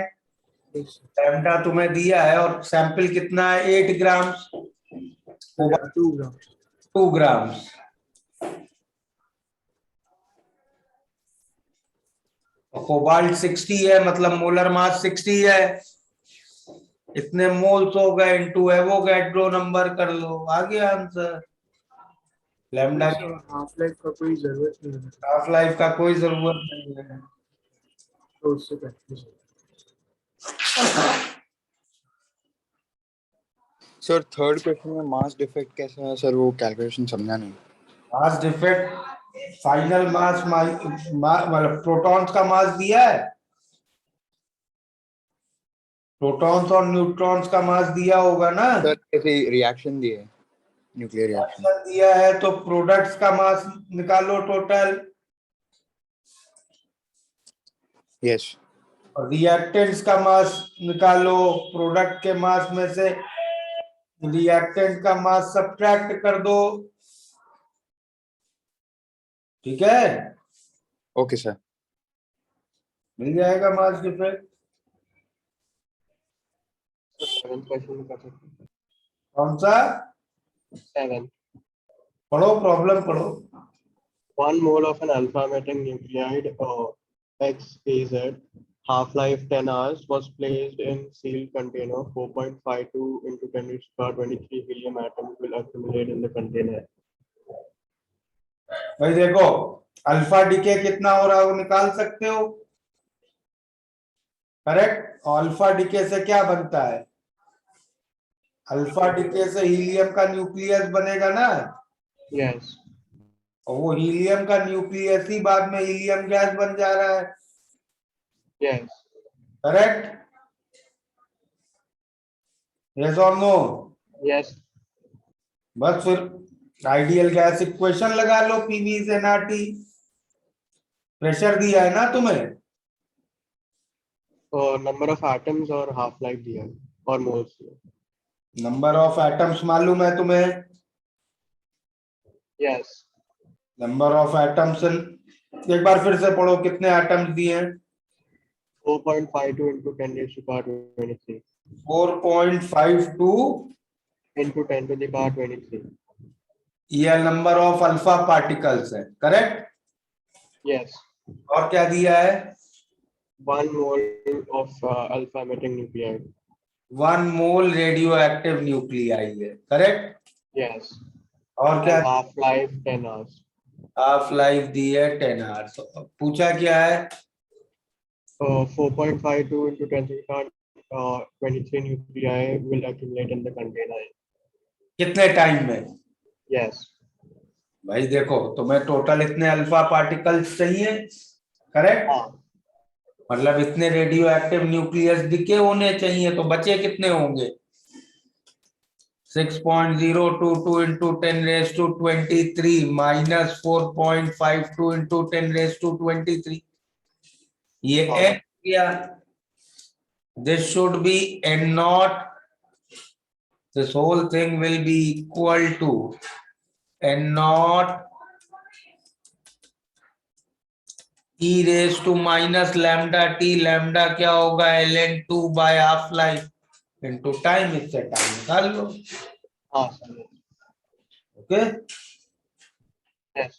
Yes, sir. लैम्डा तुम्हें दिया है और सैंपल कितना है? 8 ग्राम, 2 grams. 2 ग्राम। कोबाल्ट 60 है, मतलब मोलर मास 60 है, इतने मोल्स हो गए इनटू एवोगैड्रो नंबर कर लो, आ गया आंसर। लैम्डा की हाफ लाइफ का कोई जरूरत नहीं है, हाफ लाइफ का कोई जरूरत नहीं है। तो उससे प्रैक्टिस। सर थर्ड क्वेश्चन में मास डिफेक्ट कैसा है सर, वो कैलकुलेशन समझा नहीं। मास डिफेक्ट फाइनल मास मतलब प्रोटॉन्स का मास दिया है, प्रोटॉन्स और न्यूट्रॉन्स का मास दिया होगा ना। सर कैसे रिएक्शन दिए, न्यूक्लियर रिएक्शन। रिएक्शन दिया है तो प्रोडक्ट्स का मास निकालो टोटल, यस। और रिएक्टेंट्स का मास निकालो, प्रोडक्ट के मास में से रिएक्टेंट का मास सब्ट्रैक्ट कर दो, ठीक है, ओके सर। मिल जाएगा मास डिफेक्ट। कौन सा? 7. पढ़ो, प्रॉब्लम पढ़ो। 1 mole of an alpha metal nuclide XAZ, half-life 10 hours, was placed in sealed container. 4.52 into 10 raised to the power 23 helium atoms will accumulate in the container. भाई देखो, अल्फा डीके कितना हो रहा है वो निकाल सकते हो, करेक्ट। और अल्फा डीके से क्या बनता है? अल्फा डीके से हीलियम का न्यूक्लियस बनेगा ना, Yes. और वो हीलियम का न्यूक्लियस ही बाद में हीलियम गैस बन जा रहा है, Yes. करेक्ट। यस और नो? Yes. बस फिर आइडियल गैस इक्वेशन लगा लो, पीवी से एनआरटी। प्रेशर दिया है ना तुम्हें, Number of atoms or half-life दिया है, or moles दिया है. नंबर ऑफ एटम्स मालूम है तुम्हें? Yes. नंबर ऑफ एटम्स एक बार फिर से पढ़ो, कितने एटम्स दिए हैं? 4.52 into 10 raised to the power 23 4.52 into 10 to the power 23. ये नंबर ऑफ अल्फा पार्टिकल्स है, करेक्ट। Yes. और क्या दिया है? 1 mole of alpha emitting nuclide. 1 mole radio active nuclei है, करेक्ट। Yes. और क्या? Half-life 10 hours. हाफ लाइफ दी है 10 आवर्स। पूछा क्या है? 4.52 into 10 to the power 23 nuclei will accumulate in the container. कितने टाइम में? Yes. भाई देखो, तुम्हें टोटल इतने अल्फा पार्टिकल्स चाहिए, करेक्ट। हाँ. मतलब इतने रेडियो एक्टिव न्यूक्लियस दिखे होने चाहिए, तो बचे कितने होंगे? 6.022 into 10 raised to 23 minus 4.52 into 10 raised to 23, ये हाँ. n किया। This should be n naught, this whole thing will be equal to n naught e raised to minus lambda t, lambda क्या होगा? ln2 by half life into time, इससे टाइम निकाल लो, हाँ sir. Okay. Yes.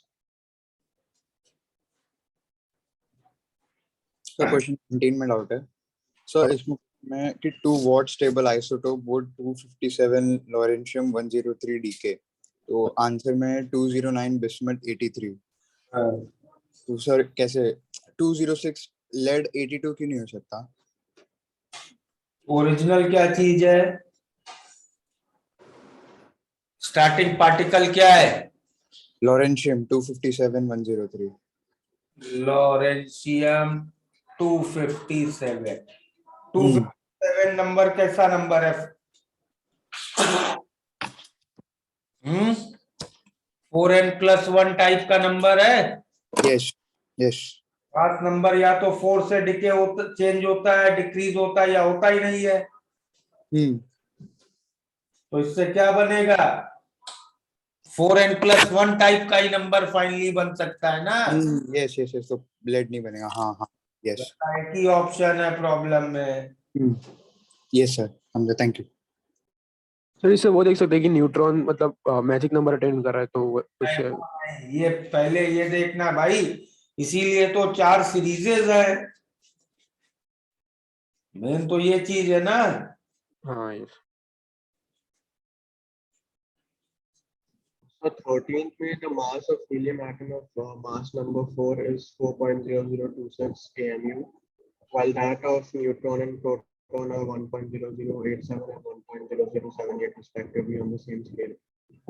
Sir question 19 में डाउट है सर, इसमें कि 2 what stable isotope would 257 lawrencium 103 decay, तो आंसर में 209 बिस्मथ 83। तो सर कैसे 206 लेड 82 क्यों नहीं हो सकता? ओरिजिनल क्या चीज है? स्टार्टिंग पार्टिकल क्या है? लॉरेंशियम 257 103। लॉरेंशियम 257 257 नंबर कैसा नंबर है? 4n+1 टाइप का नंबर है। Yes yes. खास नंबर या तो 4 से डिके होता, चेंज होता है, डिक्रीज होता है, या होता ही नहीं है। तो इससे क्या बनेगा? 4n+1 टाइप का ही नंबर फाइनली बन सकता है ना। यस यस यस, तो ब्लेड नहीं बनेगा। हाँ हाँ यस, एक ही ऑप्शन है प्रॉब्लम में। यस सर, समझा, थैंक यू सर। इससे वो देख सकते हैं कि न्यूट्रॉन मतलब मैजिक नंबर अटेंड कर रहा है, तो उससे ये पहले ये देखना भाई, इसीलिए तो 4 सीरीजेज है, मेन तो ये चीज है ना। हाँ यस। So 13th में the mass of helium atom of mass number 4 is 4.0026 AMU, while that of neutron and proton electron are 1.0087 and 1.0078 respectively on the same scale.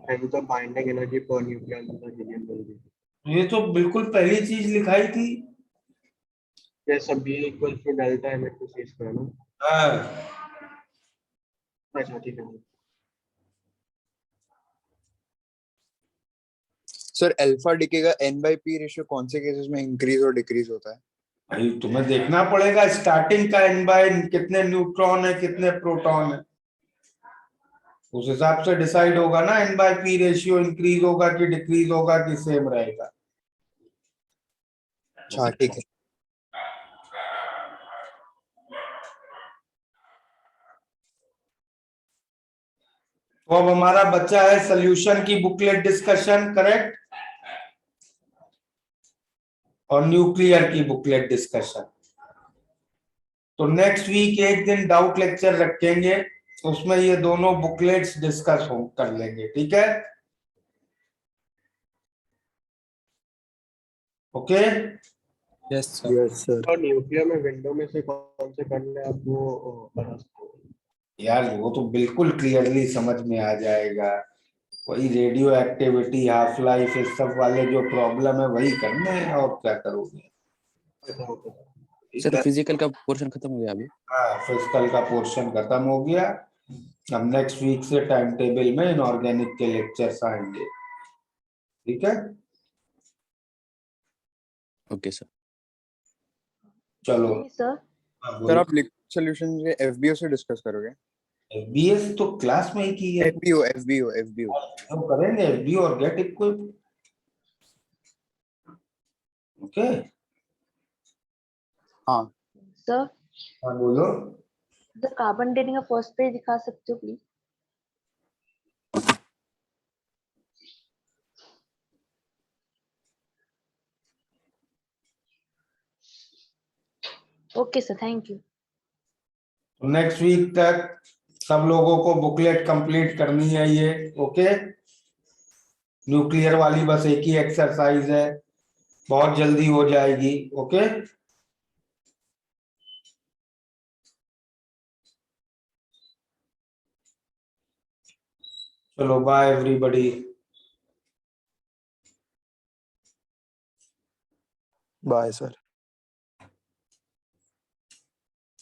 Hence, the binding energy per nucleon in the helium will be. ये तो बिल्कुल पहली चीज लिखाई थी। Yes, so B equals to delta M into C square, no? हाँ, अच्छा ठीक है। सर अल्फा डिके का n/p रेशियो कौन से केसेस में इंक्रीज और डिक्रीज होता है? भाई तुम्हें देखना पड़ेगा स्टार्टिंग का n बाय कितने न्यूट्रॉन है कितने प्रोटॉन है, उस हिसाब से डिसाइड होगा ना n by p ratio increase होगा कि डिक्रीज होगा कि सेम रहेगा। अच्छा ठीक है। तो अब हमारा बच्चा है सोल्यूशन की बुकलेट डिस्कशन, करेक्ट, और न्यूक्लियर की बुकलेट डिस्कशन। तो नेक्स्ट वीक एक दिन डाउट लेक्चर रखेंगे, उसमें ये दोनों बुकलेट्स डिस्कस कर लेंगे, ठीक है? Okay yes sir. Yes sir. और न्यूक्लियर में विंडो में से कौन से करने हैं आप वो बता सकते हो? यार वो तो बिल्कुल क्लियरली समझ में आ जाएगा, वही रेडियो एक्टिविटी हाफ लाइफ इस सब वाले जो प्रॉब्लम है वही करने हैं, और क्या करोगे? अच्छा ओके। ठीक सर है? फिजिकल का पोर्शन खत्म हो गया अभी। हाँ, फिजिकल का पोर्शन खत्म हो गया। अब नेक्स्ट वीक से टाइम टेबल में इनऑर्गेनिक के लेक्चर्स आएंगे, ठीक है? Okay sir. चलो सर हाँ, सर बोलो। आप लिक्विड सॉल्यूशन के एफबीओ से डिस्कस करोगे? एफबीएस तो क्लास में ही की है, एफबीओ हम करेंगे एफबीओ और गेट इक्विप्ड। ओके हाँ सर हाँ बोलो। द कार्बन डेटिंग का फर्स्ट पेज दिखा सकते हो please? Okay sir, thank you. Next week तक सब लोगों को बुकलेट कंप्लीट करनी है ये, ओके? न्यूक्लियर वाली बस एक ही एक्सरसाइज है, बहुत जल्दी हो जाएगी, ओके? चलो बाय एवरीबॉडी। Bye sir.